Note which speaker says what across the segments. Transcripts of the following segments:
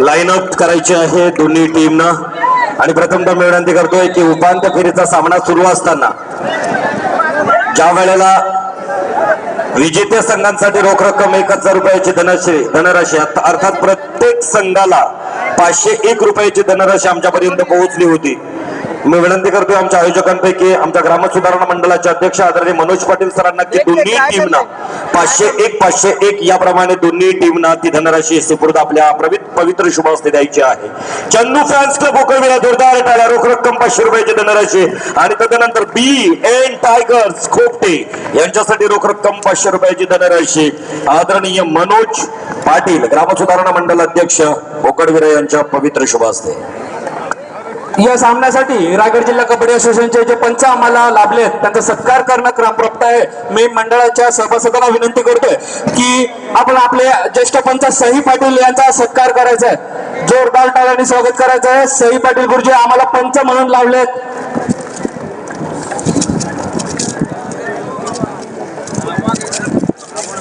Speaker 1: Line up करायची आहे दोन्ही टीमनं आणि प्रथमतः मी विनंती करतोय की उपांत्य फेरीचा सामना सुरू असताना ज्या वेळेला विजेत्या संघांसाठी रोख रक्कम 1000 रुपयाची धनराशी अर्थात प्रत्येक संघाला 501 रुपयाची धनराशी आमच्यापर्यंत पोहोचली होती। मी विनंती करतोय आमच्या आयोजकांपैकी आमच्या ग्राम सुधारणा मंडळाचे अध्यक्ष आदरणीय मनोज पाटील सरांना की दोन्ही टीमना 501 याप्रमाणे दोन्ही टीमना ती धनराशी सुपूर्द आपल्या पवित्र शुभ हस्ते द्यायची आहे। चंदू फॅन्स क्लब भोकरविरा जोरदार टाळ्या, रोख रक्कम 500 रुपयाची धनराशी आणि तदनंतर BN टायगर्स खोपटे यांच्यासाठी रोख रक्कम 500 रुपयाची धनराशी आदरणीय मनोज पाटील ग्राम सुधारणा मंडळ अध्यक्ष भोकरविरा यांच्या पवित्र शुभ हस्ते।
Speaker 2: या सामन्यासाठी रायगड जिल्हा कबड्डी असोसिएशनचे जे पंच आम्हाला लाभले त्यांचा सत्कार करणं क्रमप्राप्त आहे। मी मंडळाच्या सभासदांना विनंती करतोय की आपण आपले ज्येष्ठ पंच सही पाटील यांचा सत्कार करायचा आहे, जोरदार टाळ्यांनी स्वागत करायचं आहे। सही पाटील गुरुजी आम्हाला पंच म्हणून लाभलेत।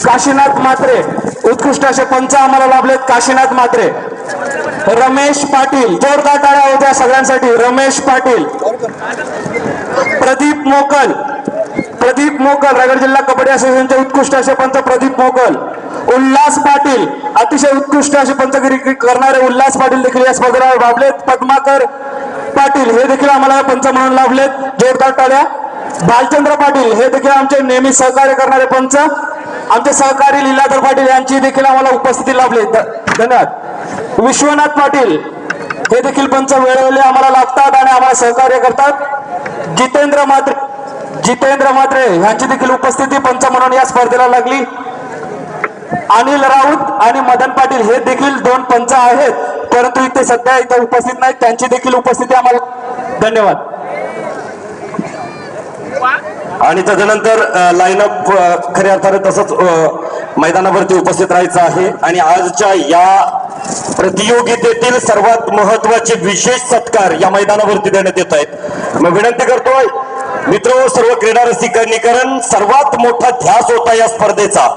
Speaker 2: काशीनाथ मात्रे उत्कृष्ट असे पंच आम्हाला लाभलेत, काशीनाथ मात्रे। रमेश पाटील जोरदार टाळ्या होत्या सगळ्यांसाठी। रमेश पाटील, प्रदीप मोकल रायगड जिल्हा कबड्डी असोसिएशनचे उत्कृष्ट असे पंच प्रदीप मोकल। उल्हास पाटील अतिशय उत्कृष्ट असे पंचगिरी करणारे उल्हास पाटील देखील या स्पर्धेला लाभलेत। पद्माकर पाटील हे देखील आम्हाला पंच म्हणून लाभलेत, जोरदार टाळ्या। भालचंद्र पाटील हे देखील आमचे नेहमी सहकार्य करणारे पंच, आमचे सहकारी लीलाधर पाटील यांची देखील आम्हाला उपस्थिती लाभली, धन्यवाद। विश्वनाथ पाटील हे देखील पंच वेळोवेळी आम्हाला लागतात आणि आम्हाला सहकार्य करतात। जितेंद्र मात्रे यांची देखील उपस्थिती पंच म्हणून या स्पर्धेला लागली। अनिल राऊत आणि मदन पाटील हे देखील दोन पंच आहेत, परंतु इथे सध्या इथे उपस्थित नाहीत, त्यांची देखील उपस्थिती आम्हाला, धन्यवाद।
Speaker 1: आणि तदनंतर लाईनअप खऱ्या अर्थाने तसंच मैदानावरती उपस्थित राहायचं आहे। आणि आजच्या या प्रतियोगितेतील सर्वात महत्वाचे विशेष सत्कार या मैदानावरती देण्यात येत आहेत। मी विनंती करतोय मित्र सर्व क्रीडा रसिकांनी, कारण सर्वात मोठा ध्यास होता या स्पर्धेचा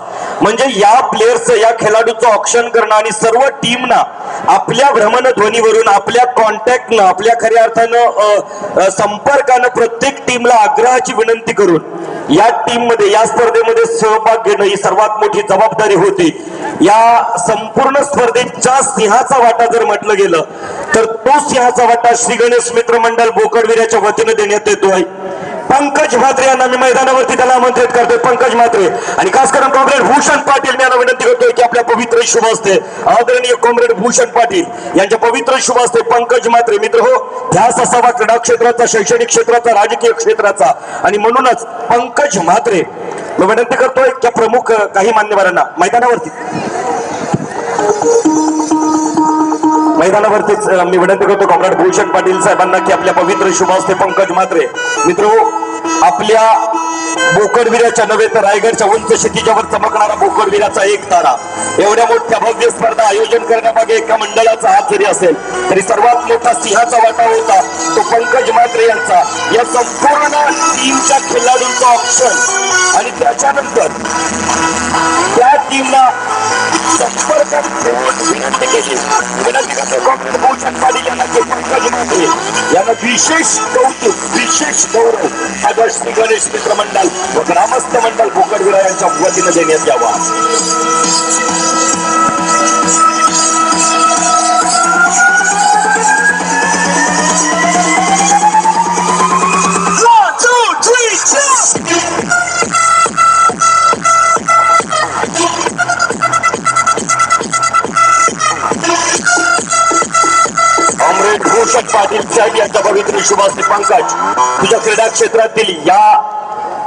Speaker 1: म्हणजे या प्लेयर्स या खेळाडूचं ऑक्शन करणं आणि सर्व टीमना आपल्या भ्रमणध्वनीवरून आपल्या कॉन्टॅक्टनं आपल्या खऱ्या अर्थानं संपर्कानं प्रत्येक टीमला आग्रहाची विनंती करून या टीम मध्ये या स्पर्धेमध्ये सहभाग घेणं ही सर्वात मोठी जबाबदारी होती। या संपूर्ण स्पर्धेच्या सिंहाचा वाटा जर म्हटलं गेलं तर तो सिंहाचा वाटा श्री गणेश मित्र मंडळ भोकरविराच्या वतीनं देण्यात येतोय। पंकज म्हात्रे यांना मी मैदानावरती त्याला आमंत्रित करतोय। पंकज म्हात्रे आणि खास करून कॉम्रेड भूषण पाटील यांना विनंती करतोय की आपल्या पवित्र शुभ हस्ते आदरणीय कॉम्रेड भूषण पाटील यांच्या पवित्र शुभ हस्ते पंकज म्हात्रे मित्र हो ध्यास असावा क्रीडा क्षेत्राचा, शैक्षणिक क्षेत्राचा, राजकीय क्षेत्राचा आणि म्हणूनच पंकज म्हात्रे मी विनंती करतोय की प्रमुख काही मान्यवरांना मैदानावरतीच मी विनंती करतो कॉम्रेड भूषण पाटील साहेबांना की आपल्या पवित्र शुभ हस्ते पंकज म्हात्रे मित्र आपल्या भोकरविराच्या नव्हे तर रायगडच्या उंच क्षितिजावर चमकणारा भोकरविराचा एक तारा एवढ्या मोठ्या भव्य स्पर्धा आयोजन करण्यामागे एका मंडळाचा हात जरी असेल तरी सर्वात मोठा सिंहाचा वाटा होता तो पंकज म्हात्रे यांचा। या संपूर्ण टीमच्या खेळाडूंचं ऑप्शन आणि त्याच्यानंतर त्या टीमला संपर्कात विनंती केली। विनंती करतो कॉम्रेड भूषण पाटील यांना की पंकज म्हात्रे यांना विशेष कौतुक विशेष गौरव आदर्श श्री गणेश मित्र मंडळ व ग्रामस्थ मंडळ भोकरविरा यांच्या वतीनं देण्यात यावा। भूषण पाटील साहेब यांच्या पवित्र शुभ हस्ते पंकज तुझ्या क्रीडा क्षेत्रातील या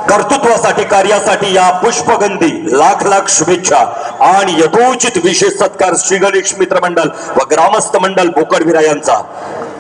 Speaker 1: कर्तृत्वासाठी कार्यासाठी या पुष्पगंधी लाख लाख शुभेच्छा आणि यथोचित विशेष सत्कार श्री गणेश मित्र मंडळ व ग्रामस्थ मंडळ भोकरविरा यांचा।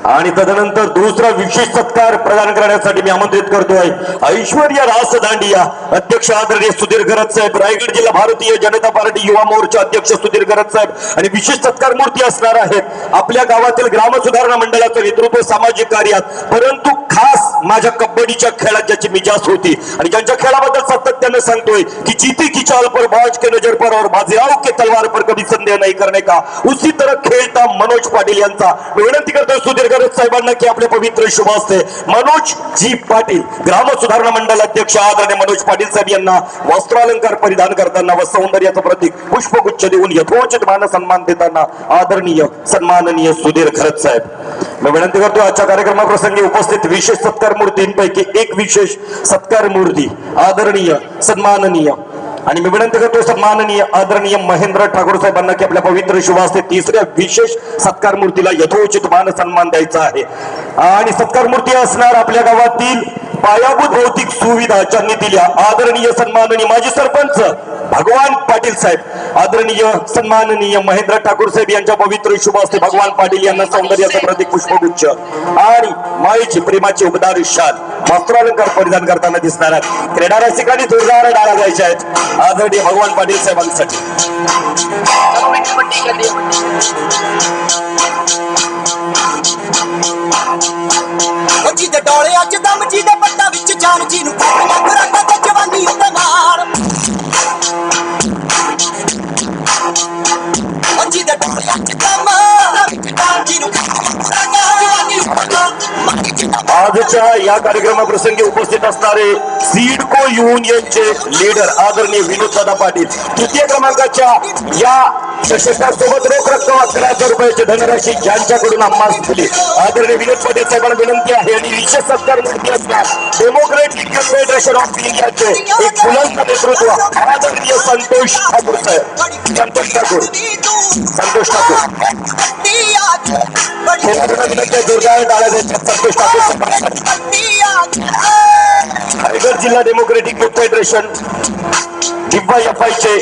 Speaker 1: आणि तदनंतर दुसरा विशेष सत्कार प्रदान करण्यासाठी मी आमंत्रित करतोय ऐश्वर्या रास दांडिया अध्यक्ष आदरणीय सुधीर गरज साहेब, रायगड जिल्हा भारतीय जनता पार्टी युवा मोर्चा अध्यक्ष सुधीर गरज साहेब. आणि विशेष सत्कार मूर्ती असणार आहेत आपल्या गावातील ग्राम सुधारणा मंडळाचं नेतृत्व सामाजिक कार्यात, परंतु खास माझ्या कबड्डीच्या खेळात ज्याची मिजाज होती आणि ज्यांच्या खेळाबद्दल सातत्याने सांगतोय की जीती की चाल पर बाज के नजर पर और बाजीराव के तलवार पर कभी संदेह नहीं करने का, उसी तरह खेळता मनोज पाटील यांचा मी विनंती करतोय सुधीर गरज साहेबांना की आपले पवित्र शुभ असते मनोज जी पाटील ग्राम सुधारणा मंडळ अध्यक्ष आदरणीय मनोज पाटील साहेब यांना वस्त्रालंकार परिधान करताना व सौंदर्याचं प्रतीक पुष्पगुच्छ देऊन यथोचित मान सन्मान देताना आदरणीय सन्माननीय सुधीर गरज साहेब. मी विनंती करतो आजच्या कार्यक्रमाप्रसंगी उपस्थित विशेष सत्कार मूर्तींपैकी एक विशेष सत्कार मूर्ती आदरणीय सन्माननीय आणि मी विनंती करतो सन्माननीय आदरणीय महेंद्र ठाकूर साहेबांना की आपल्या पवित्र शुभास्ते तिसऱ्या विशेष सत्कार मूर्तीला यथोचित मान सन्मान द्यायचा आहे. आणि सत्कार मूर्ती असणार आपल्या गावातील पायाभूत भौतिक सुविधा ज्यांनी दिल्या आदरणीय सन्माननीय माजी सरपंच भगवान पाटील साहेब, आदरणीय सन्माननीय महेंद्र ठाकूर साहेब यांच्या पवित्र शुभ असते भगवान पाटील यांना सौंदर्याचं प्रतीक पुष्पगुच्छ आणि मायेची प्रेमाची उबदार शाल वस्त्रालंकार परिधान करताना दिसणार आहेत. क्रीडा रसिकांनी जोरदार टाळ्या द्यायच्या आहेत आदरणीय भगवान पाटील साहेबांसाठी.
Speaker 3: ਜਿਹਦੇ ਡੋਲਿਆਂ 'ਚ ਦਮ ਜਿਹਦੇ ਪੱਟਾਂ ਵਿੱਚ ਜਾਨ ਜੀ ਨੂੰ ਕੱਢਣਾ ਕਰਾਂਗਾ ਤੇ ਜਵਾਨੀ ਉੱਤੇ ਮਾਰ ਜਿਹਦੇ ਡੋਲਿਆਂ 'ਚ ਦਮ ਵਿੱਚ ਜਾਨ ਜੀ ਨੂੰ ਕੱਢਣਾ ਜਵਾਨੀ ਉੱਤੇ मार.
Speaker 1: आजच्या या कार्यक्रमाप्रसंगी उपस्थित असणारे सिडको युनियनचे लीडर आदरणीय विनोददादा पाटील, तृतीय क्रमांकाच्या या प्रशस्तासोबत रोख रक्कम 11,000 रुपयाची धनराशी ज्यांच्याकडून आम्हाला दिली आदरणीय विनोद पाटील साहेबांना विनंती आहे. आणि विशेष सत्कार मूर्ती असणार डेमोक्रेटिक फेडरेशन ऑफ इंडियाचे एक बुलंद नेतृत्व आदरणीय संतोष ठाकूर साहेब, संतोष ठाकूर जोरदार टाळ्या द्यायच्या संतोष ठाकूर. रायगड जिल्हा डेमोक्रेटिक फेडरेशन DYFI चे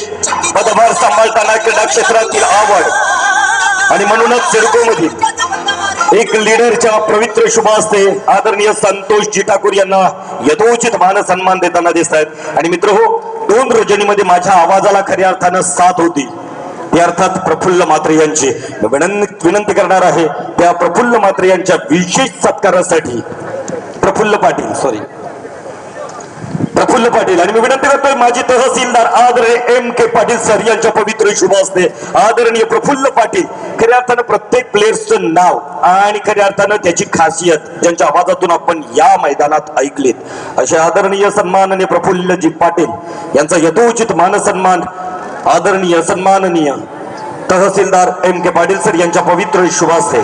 Speaker 1: पदभार सांभाळताना क्रीडा क्षेत्रातील आवड आणि म्हणूनच सिडको मधील एक लीडरच्या पवित्र शुभ असते आदरणीय संतोषजी ठाकूर यांना यथोचित मान सन्मान देताना दिसत आहेत. आणि मित्र हो, 2 रजनीमध्ये माझ्या आवाजाला खऱ्या अर्थानं साथ होती ती अर्थात प्रफुल्ल म्हात्रे यांची. विनंती करणार आहे त्या प्रफुल्ल म्हात्रे यांच्या विशेष सत्कारासाठी प्रफुल्ल पाटील आणि मी विनंती करतोय माजी तहसीलदार आदरणीय MK पाटील सर यांच्या पवित्र शुभ असते आदरणीय प्रफुल्ल पाटील. खऱ्या अर्थानं प्रत्येक प्लेयरचं नाव आणि खऱ्या अर्थानं त्याची खासियत ज्यांच्या आवाजातून आपण या मैदानात ऐकलीत असे आदरणीय सन्माननीय प्रफुल्लजी पाटील यांचा यथोचित मानसन्मान आदरणीय सन्माननीय तहसीलदार MK पाटील सर यांच्या पवित्र शुभ असते.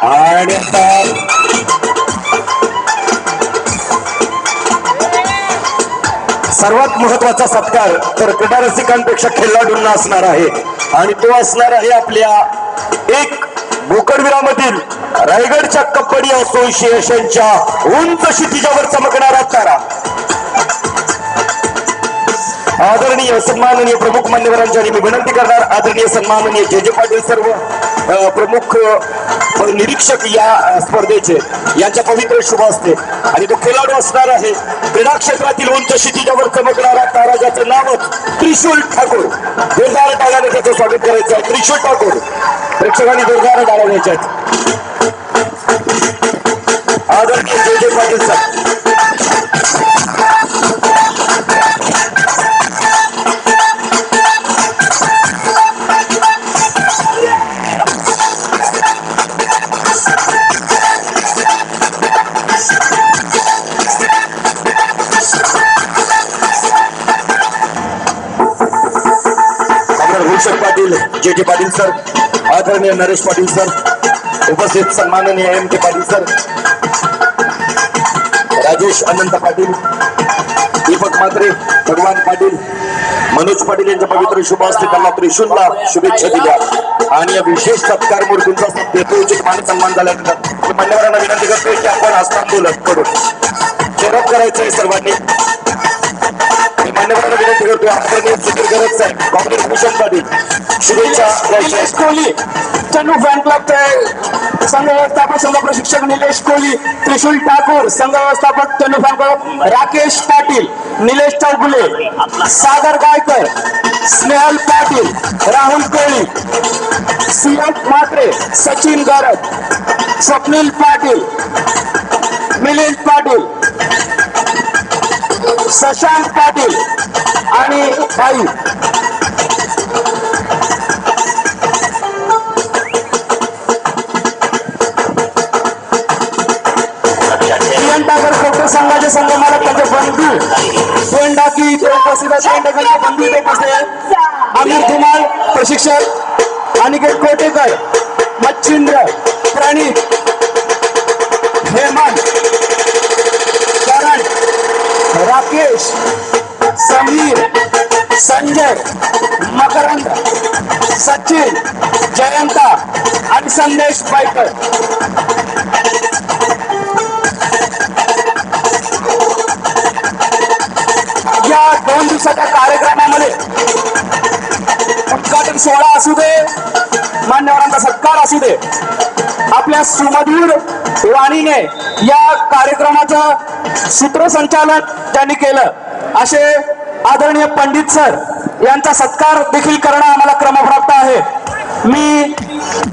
Speaker 1: आणि सर्वात महत्वाचा सत्कार तर क्रीडा रसिकांपेक्षा खेळाडूंना असणार आहे आणि तो असणार आहे आपल्या एक भोकरविरामधील रायगडच्या कबड्डी असोसिएशनच्या उंच क्षितिजावर चमकणारा तारा आदरणीय सन्माननीय प्रमुख मान्यवरांच्या मी विनंती करणार आदरणीय सन्माननीय जे पाटील सर्व प्रमुख निरीक्षक या स्पर्धेचे यांच्या पवित्र शुभ असते आणि तो खेळाडू असणार आहे क्रीडा क्षेत्रातील उंच क्षितिजावर चमकणारा तारा ज्याचं नावच त्रिशूल ठाकूर. जोरदार टाळ्याने त्याचं स्वागत करायचं आहे. त्रिशूल ठाकूर प्रेक्षकांनी जोरदार टाळ्या द्यायच्या आहेत. आदरणीय जे पाटील सर पाटील जे पाटील सर आदरणीय नरेश पाटील सर उपस्थित सन्माननीय MK पाटील सर राजेश अनंत पाटील दीपक म्हात्रे, भगवान पाटील, मनोज पाटील यांच्या पवित्र शुभ हस्ते त्यांना त्रिशूलला शुभेच्छा दिल्या आणि या विशेष सत्कार मूर्तींचा यथोचित मान सन्मान झाल्यानंतर मान्यवरांना विनंती करतोय की आपण हस्तांदोलन करून शेअरअप करायचंय सर्वांनी. मान्यवरांना विनंती करतोय आपण जिकीर गरज आहे काँग्रेस भूषण पाटील शुभेच्छा
Speaker 2: निलेश कोहली चन्नू फॅन क्लबचे संघ व्यवस्थापक संघ प्रशिक्षक निलेश कोहली, त्रिशूल ठाकूर संघ व्यवस्थापक चन्नू फॅन क्लब, राकेश पाटील, निलेश चौगुले, सागर गायकर, स्नेहल पाटील, राहुल कोहली, सियात म्हात्रे, सचिन गरज, स्वप्नील पाटील, मिलिंद पाटील, शशांक पाटील आणि भाई संघाचे संघ मला त्यांचे बंधू पेंडाकी इथे उपस्थित आहेत. पेंडाकीचे बंधू इथे उपस्थित आहेत. आमिर धुमाळ प्रशिक्षक, अनिकेत कोटेकर, मच्छिंद्र, प्रणित, हेमंत, करण, राकेश, समीर, संजय, मकरंद, सचिन, जयंता आणि संदेश पायकर. या 2 दिवसाच्या कार्यक्रमामध्ये उद्घाटन सोहळा असू दे, मान्यवरांचा सत्कार असू दे, आपल्या सुमधुर वाणीने या कार्यक्रमाचं सूत्रसंचालन ज्यांनी केलं असे आदरणीय पंडित सर यांचा सत्कार देखील करणं आम्हाला क्रमप्राप्त आहे. मी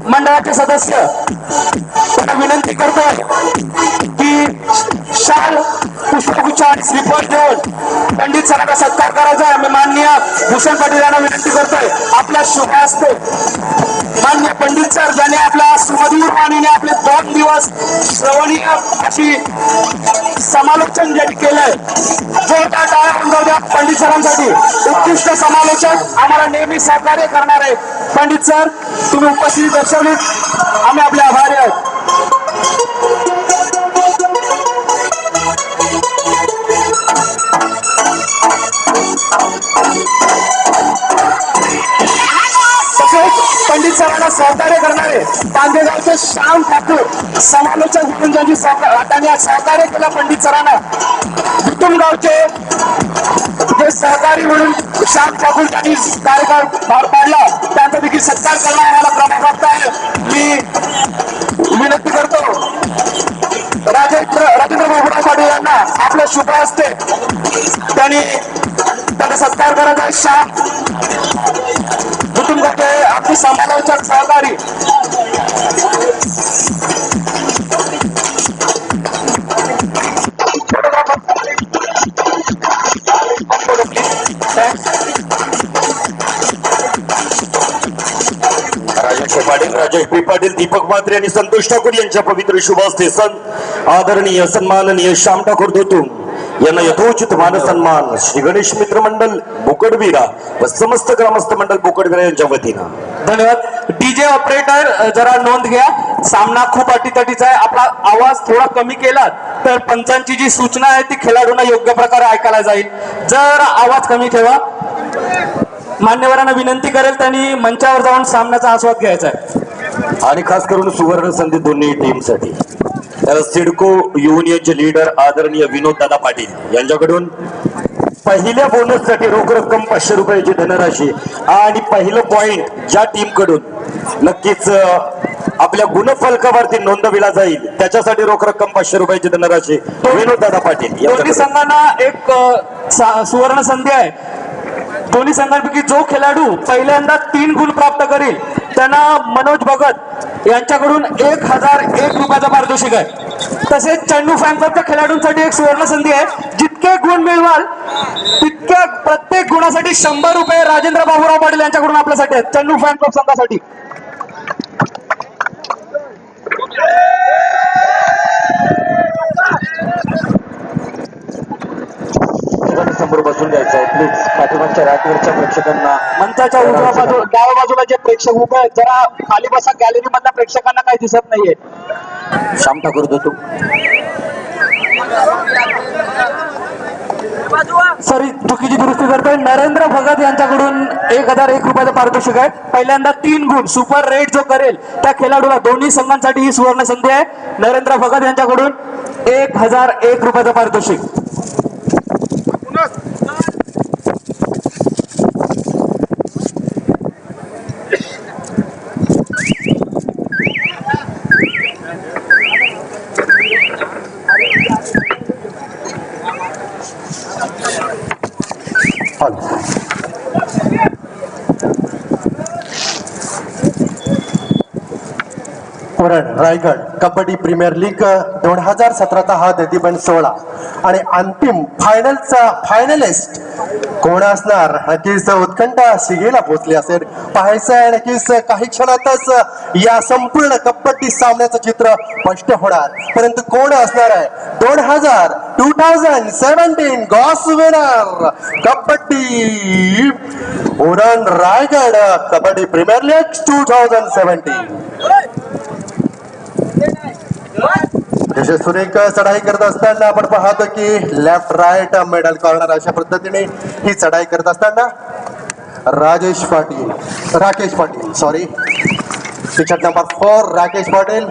Speaker 2: मंडळाचे सदस्य विनंती करतोय की शाल, पुष्पगुच्छ आणि श्रीफळ देऊन पंडित सरांचा सत्कार करायचा आहे. मी माननीय भूषण पाटील यांना विनंती करतोय आपल्या शुभ हस्ते माननीय पंडित सर ज्यांनी आपल्या सुमधुर वाणीने आपले 2 दिवस श्रवणीय अशी समालोचन ज्यांनी केलंय, जोरदार टाळ्या वाजवू द्या पंडित सरांसाठी. उत्कृष्ट समालोचक आम्हाला नेहमी सहकार्य करणारे पंडित सर, तुम्ही उपस्थिती दर्शवली, आम्ही आपले आभारी आहोत. पंडित सरांना सहकार्य करणारे तांदेगावचे श्याम ठाकूर समालोचक म्हणून ज्यांची त्यांनी सहकार्य केलं पंडित सरांना, कुटुंब गावचे जे सहकारी म्हणून श्याम ठाकूर यांनी कार्यकाळ पार पाडला त्यांचा देखील सत्कार करणं आम्हाला क्रमप्राप्त आहे. मी विनंती करतो राजेंद्र बाबूराव पाटील यांना आपल्या शुभ हस्ते त्यांचा सत्कार करायचा आहे. श्याम कुटुंबाचे आपली समालोचक सहकारी
Speaker 1: राजेश पी पाटील, दीपक म्हात्रे आणि संतोष ठाकूर यांच्या पवित्र शुभ हस्ते आदरणीय सन्माननीय श्याम ठाकूर धोतुम यांना यथोचित मान सन्मान श्री गणेश मित्र मंडळ बोकडवीरा व समस्त ग्रामस्थ मंडळ बोकडवीरा यांच्या वतीनं.
Speaker 2: धन्यवाद. डीजे ऑपरेटर जरा नोंद घ्या, सामना खूप अटीतटीचा आहे. आपला आवाज थोडा कमी केला तर पंचांची जी सूचना आहे ती खेळाडूंना योग्य प्रकारे ऐकायला जाईल. जर आवाज कमी ठेवा. मान्यवरांना विनंती करेल त्यांनी मंचावर जाऊन सामन्याचा आस्वाद घ्यायचा आहे.
Speaker 1: आणि खास करून सुवर्ण संधी दोन्ही टीमसाठी सिडको युनियनचे लीडर आदरणीय विनोद दादा पाटील यांच्याकडून पहिल्या बोनससाठी रोख रक्कम 500 रुपयाची धनराशी आणि पहिलं पॉइंट ज्या टीम कडून नक्कीच आपल्या गुणफलकावरती नोंदविला जाईल त्याच्यासाठी रोख रक्कम 500 रुपयाची धनराशी विनोद दादा पाटील.
Speaker 2: दोन्ही संघांना एक सुवर्ण संधी आहे. दोन्ही संघांपैकी जो खेळाडू पहिल्यांदा 3 गुण प्राप्त करेल त्यांना मनोज भगत यांच्याकडून 1001 रुपयाचा पारितोषिक आहे. तसेच चेंडू फॅन क्लबच्या खेळाडूंसाठी एक सुवर्ण संधी आहे. जितके गुण मिळवाल तितक्या प्रत्येक गुणासाठी 100 रुपये राजेंद्र बाबूराव पाटील यांच्याकडून आपल्यासाठी आहेत चेंडू फॅन क्लब संघासाठी.
Speaker 1: समोर बसून घ्यायचं आहे प्लीज. पाठीमागच्या राठवरच्या प्रेक्षकांना
Speaker 2: मंचाच्या उजव्या बाजूला डाव्या बाजूला जे प्रेक्षक उभे आहेत जरा खाली बसा. गॅलरी मधल्या प्रेक्षकांना काही दिसत नाहीये.
Speaker 1: श्याम ठाकूर देतो.
Speaker 2: सॉरी चुकीची दुरुस्ती करतोय. नरेंद्र भगत यांच्याकडून 1001 रुपयाचं पारितोषिक आहे. पहिल्यांदा 3 गुण सुपर रेट जो करेल त्या खेळाडूला दोन्ही संघांसाठी ही सुवर्ण संधी आहे. नरेंद्र भगत यांच्याकडून 1001 रुपयाचं पारितोषिक.
Speaker 4: उरण रायगड कबड्डी प्रीमियर लीग 2017चा हा दतिबंद सोहळा आणि अंतिम फायनलचा फायनलिस्ट कोण असणार नक्कीच उत्कंठा शिगेला पोहोचली असेल. पाहायचं आहे नक्कीच काही क्षणातच या संपूर्ण कबड्डी सामन्याचं चित्र स्पष्ट होणार. परंतु कोण असणार आहे 2017 गॉस winner kabaddi Uran Raigad kabaddi premier league 2017. अतिशय सुरेख चढाई करत असताना आपण पाहतो की लेफ्ट राईट मिडल कॉर्नर अशा पद्धतीने ही चढाई करत असताना Rakesh Patil sorry ticket number 4 Rakesh Patil.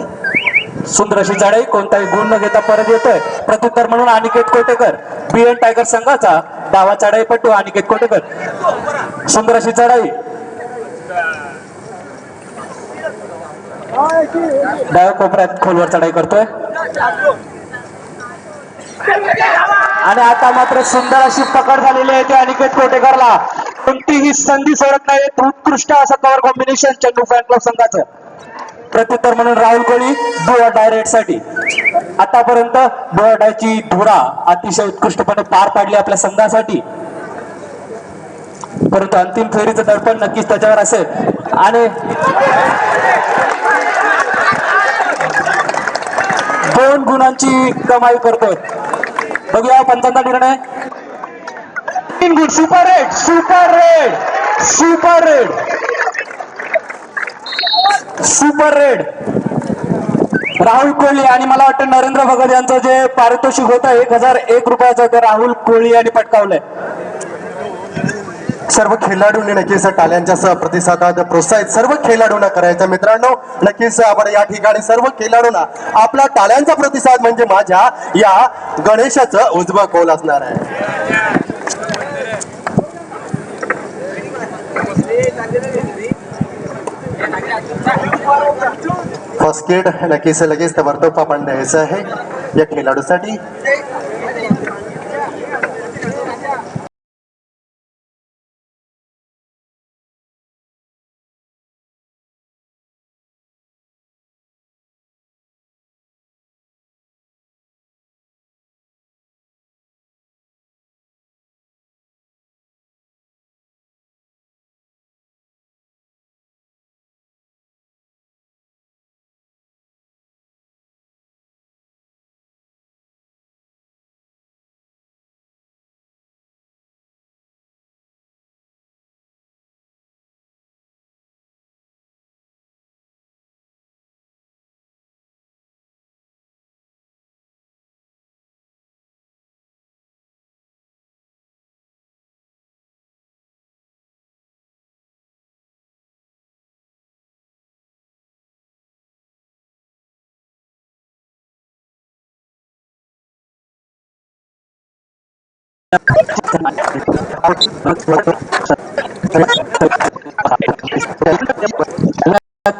Speaker 2: सुंदर अशी चढाई कोणताही गुण न घेता परत येतोय. प्रत्युत्तर म्हणून अनिकेत कोटेकर बीएन टायगर संघाचा डावा चढाईपटू अनिकेत कोटेकर. सुंदर अशी चढाई डाव्या कोपऱ्यात खोलवर चढाई करतोय आणि आता मात्र सुंदर अशी पकड झालेली आहे ते अनिकेत कोटेकरला. कोणतीही संधी सोडत नाही. उत्कृष्ट असं कव्हर कॉम्बिनेशन चेंडू फॅन क्लब संघाचं. प्रत्युत्तर म्हणून राहुल कोळी डुआ डायरेक्ट साठी आतापर्यंत डुआ डायची धुरा अतिशय उत्कृष्टपणे पार पाडली आपल्या संघासाठी. परंतु अंतिम फेरीचं दडपण नक्कीच त्याच्यावर असेल आणि 2 गुणांची कमाई करतोय. बघूया पंचांचा निर्णय. 3 गुण super red super red super red super red Rahul Kohli आणि मला वाटतं नरेंद्र भगत यांचं जे पारितोषिक होतं 1001 रुपयाचं ते राहुल कोहली यांनी पटकावलंय.
Speaker 4: सर्व खेळाडूंनी नक्कीच टाळ्यांच्या प्रतिसादात प्रोत्साहित सर्व खेळाडूंना करायचं. मित्रांनो नक्कीच आपण या ठिकाणी सर्व खेळाडूंना आपला टाळ्यांचा प्रतिसाद म्हणजे माझ्या या गणेशाचं उजवा कौल असणार आहे. फर्स्ट किट नक्कीच लगेच ताबडतोब आपण द्यायचं आहे या खेळाडूसाठी.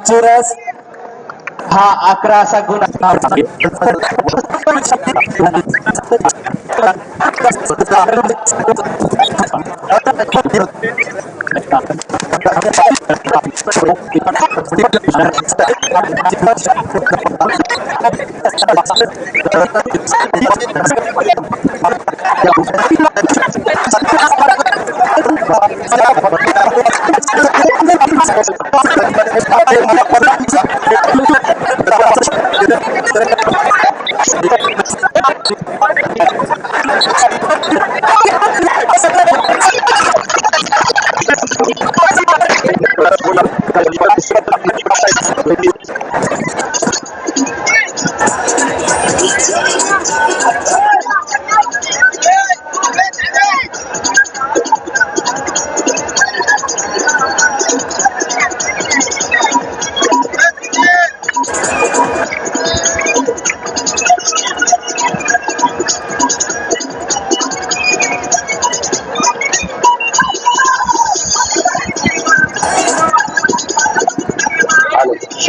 Speaker 2: चुरस हा 11 असा गुण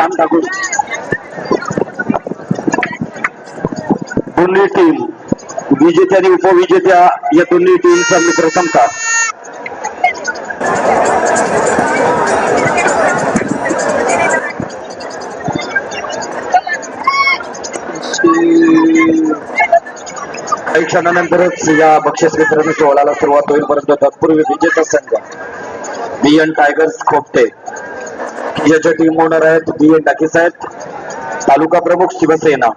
Speaker 1: श्याम ठाकूर. दोन्ही टीम विजेत्या आणि उपविजेत्या या दोन्ही टीमचा मी प्रथमता काही क्षणानंतरच या बक्षीस वितरण सोहळ्याला सुरुवात होईल, परंतु तत्पूर्वी विजेता संघ बीएन टायगर्स खोपटे याच्या टीम ओनर आहेत बीएन टाकीस आहेत, तालुका प्रमुख शिवसेना.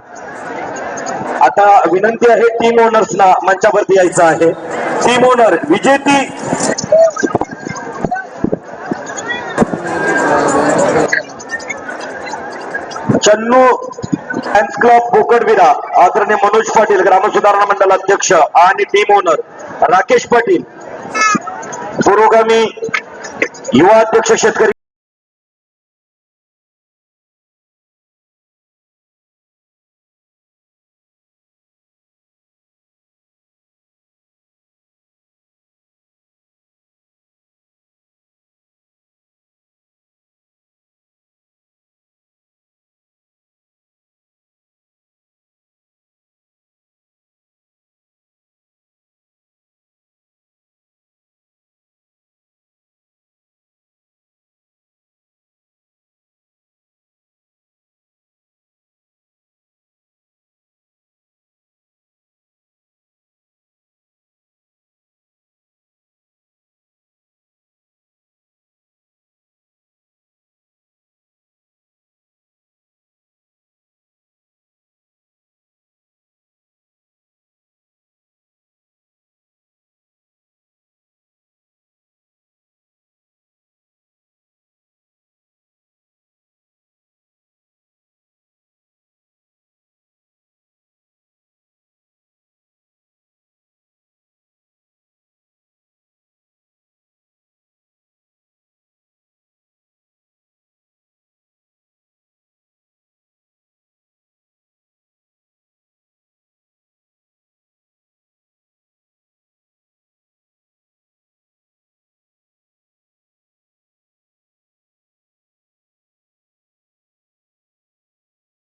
Speaker 1: आता विनंती आहे टीम ओनर्सना मंचावरती यायचं आहे. टीम ओनर विजेती चन्नू फॅन्स क्लब बोकडविरा आदरणीय मनोज पाटील ग्रामसुधारणा मंडळ अध्यक्ष आणि टीम ओनर राकेश पाटील पुरोगामी युवा अध्यक्ष शेतकरी